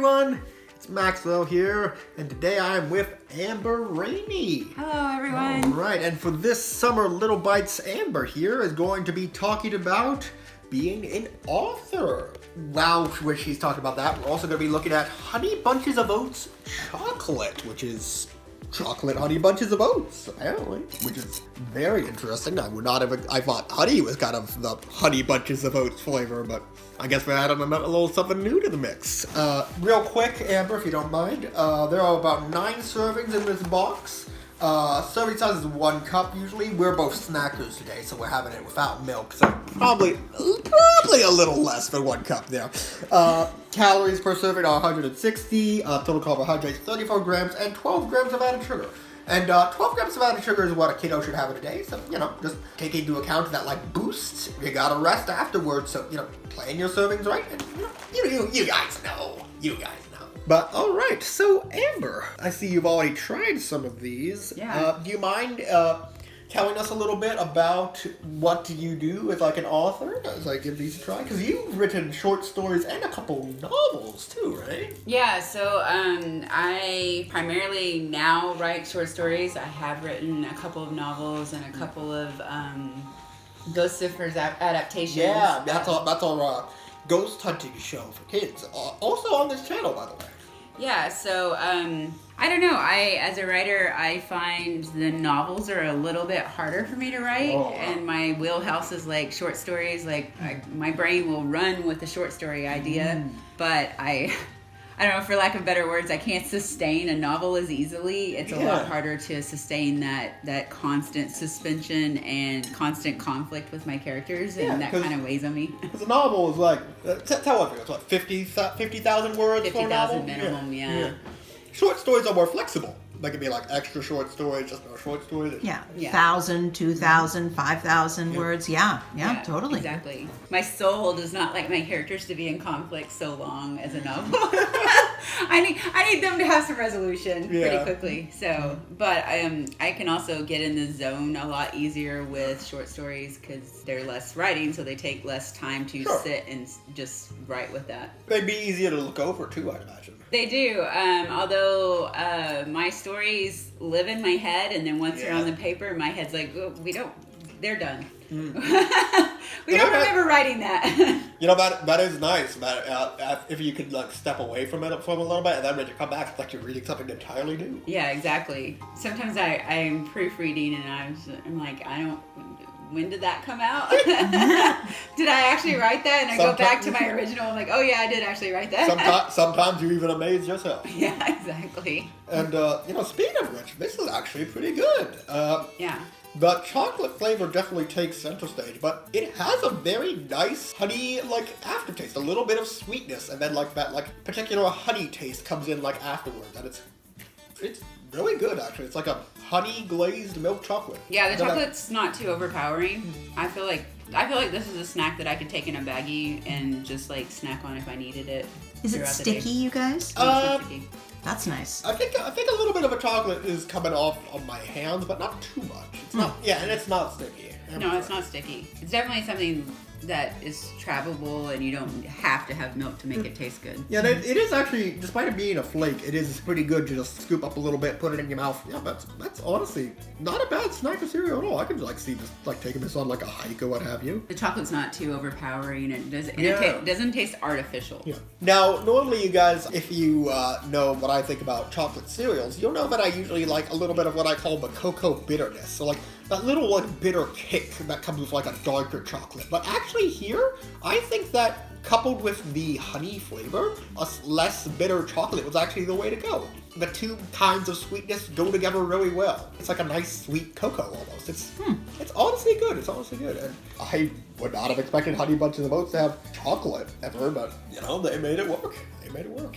everyone, it's Maxwell here, and today I am with Amber Rainey. Hello everyone. Alright, and for this summer Little Bites, Amber here is going to be talking about being an author. Wow, when she's talking about that, we're also going to be looking at Honey Bunches of Oats chocolate, which is chocolate honey bunches of oats, apparently, which is very interesting. I would not have, I thought honey was kind of the honey bunches of oats flavor, but I guess we're adding a little something new to the mix. Real quick, Amber, if you don't mind, there are about 9 servings in this box. Serving size is 1 cup usually. We're both snackers today, so we're having it without milk, so probably a little less than 1 cup there. Calories per serving are 160, total carbohydrates 34 grams, and 12 grams of added sugar. And 12 grams of added sugar is what a kiddo should have in a day, so, just take into account that, boost. You gotta rest afterwards, so, plan your servings right, and, you guys know. You guys know. But, alright, so, Amber, I see you've already tried some of these. Yeah. Do you mind telling us a little bit about what you do as an author as I give these a try? Because you've written short stories and a couple novels too, right? Yeah, so I primarily now write short stories. I have written a couple of novels and a couple of Ghost Sifters adaptations. Yeah, that's our ghost hunting show for kids. Also on this channel, by the way. Yeah, so I don't know. As a writer, I find the novels are a little bit harder for me to write, and my wheelhouse is short stories. My brain will run with the short story idea, but I don't know, for lack of better words, I can't sustain a novel as easily. It's a lot harder to sustain that constant suspension and constant conflict with my characters, and that kind of weighs on me. Because a novel is tell us, it's 50,000 words 50,000 for a novel? minimum, yeah. Short stories are more flexible. They can be extra short stories, just no short stories. Yeah. 1,000, 2,000, 5,000 words. Yeah, totally. Exactly. My soul does not like my characters to be in conflict so long as a novel. I need them to have some resolution pretty quickly. So, but I can also get in the zone a lot easier with short stories because they're less writing, so they take less time to sit and just write with that. They'd be easier to look over too, I'd imagine. They do, although my stories live in my head, and then once they're on the paper, my head's they're done. We don't remember writing that. That is nice. If you could step away from it for a little bit, and then when you come back, it's like you're reading something entirely new. Yeah, exactly. Sometimes I'm proofreading, and I'm like, when did that come out? Did I actually write that? And I go back to my original. I'm like, oh yeah, I did actually write that. Sometimes you even amaze yourself. Yeah, exactly. And speaking of which, this is actually pretty good. Yeah. The chocolate flavor definitely takes center stage, but it has a very nice honey aftertaste, a little bit of sweetness, and then that particular honey taste comes in afterwards, and it's really good actually. It's like a honey glazed milk chocolate. Yeah, the chocolate's not too overpowering. I feel like this is a snack that I could take in a baggie and just snack on if I needed it. Is it sticky, you guys? That's nice. I think a little bit of a chocolate is coming off on my hands, but not too much. It's not. Yeah, and it's not sticky. No, it's not sticky. It's definitely something that is travelable, and you don't have to have milk to make it taste good. Yeah, it is actually, despite it being a flake, it is pretty good to just scoop up a little bit, put it in your mouth. Yeah, that's honestly not a bad snack or cereal at all. I could see this taking this on a hike or what have you. The chocolate's not too overpowering, and it doesn't taste artificial. Yeah. Now, normally you guys, if you know what I think about chocolate cereals, you'll know that I usually like a little bit of what I call the cocoa bitterness. So that little bitter kick that comes with a darker chocolate. But actually here, I think that coupled with the honey flavor, a less bitter chocolate was actually the way to go. The two kinds of sweetness go together really well. It's like a nice sweet cocoa almost. It's honestly good. It's honestly good. And I would not have expected Honey Bunches of Oats to have chocolate ever, but they made it work.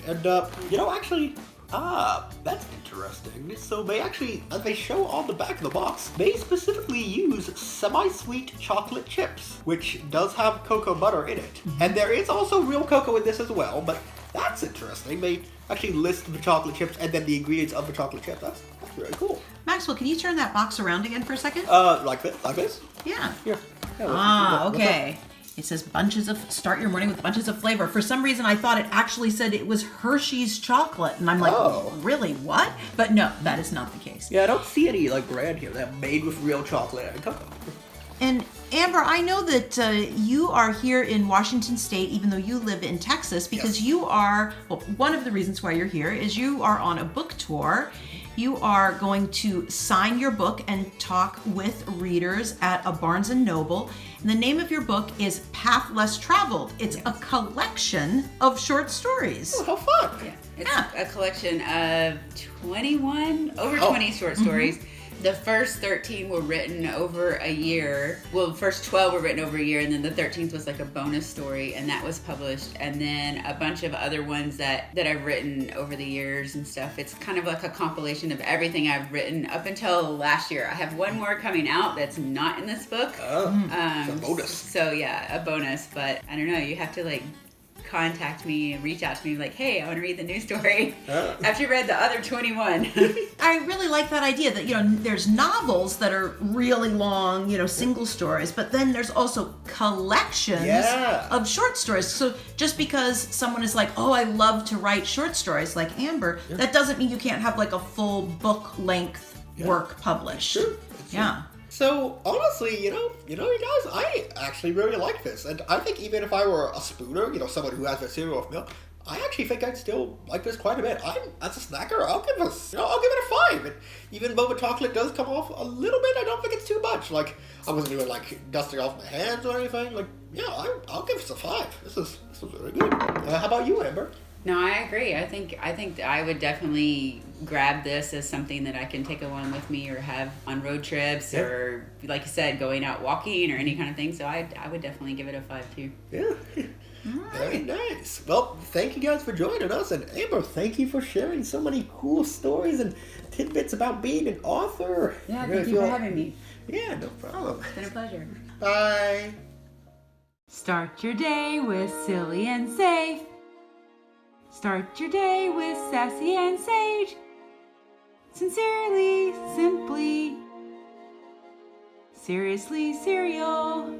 And actually, that's interesting. So they actually, as they show on the back of the box, they specifically use semi-sweet chocolate chips, which does have cocoa butter in it. And there is also real cocoa in this as well, but that's interesting. They actually list the chocolate chips and then the ingredients of the chocolate chip. That's very cool. Maxwell, can you turn that box around again for a second? Like this? Yeah. Here. Okay. It says start your morning with bunches of flavor. For some reason, I thought it actually said it was Hershey's chocolate. And I'm like, really, what? But no, that is not the case. Yeah, I don't see any like brand here that made with real chocolate and cocoa. And Amber, I know that you are here in Washington State, even though you live in Texas, because you are, well, one of the reasons why you're here is you are on a book tour. You are going to sign your book and talk with readers at a Barnes & Noble. And the name of your book is Path Less Traveled. It's a collection of short stories. Oh, how fun. Yeah. It's a collection of 20 short stories. The first 13 were written over a year. Well, the first 12 were written over a year, and then the 13th was like a bonus story, and that was published. And then a bunch of other ones that I've written over the years and stuff. It's kind of like a compilation of everything I've written up until last year. I have one more coming out that's not in this book. It's a bonus. So yeah, a bonus. But I don't know. You have to like contact me and reach out to me like, hey, I want to read the new story after you read the other 21. I really like that idea that, there's novels that are really long, single stories, but then there's also collections of short stories. So just because someone is like, oh, I love to write short stories like Amber, that doesn't mean you can't have like a full book length work published. It's true. So honestly, you guys, I actually really like this, and I think even if I were a spooner, someone who has a cereal with milk, I actually think I'd still like this quite a bit. As a snacker, I'll give it a 5. And even though the chocolate does come off a little bit, I don't think it's too much. Like I wasn't even like dusting off my hands or anything. Like I'll give this a 5. This is really good. How about you, Amber? No, I agree. I think I would definitely grab this as something that I can take along with me or have on road trips or, like you said, going out walking or any kind of thing. So I would definitely give it a 5 too. Yeah. Very nice. Well, thank you guys for joining us. And Amber, thank you for sharing so many cool stories and tidbits about being an author. Yeah, thank you for having me. Yeah, no problem. It's been a pleasure. Bye. Start your day with silly and safe. Start your day with sassy and sage. Sincerely, simply, seriously, cereal.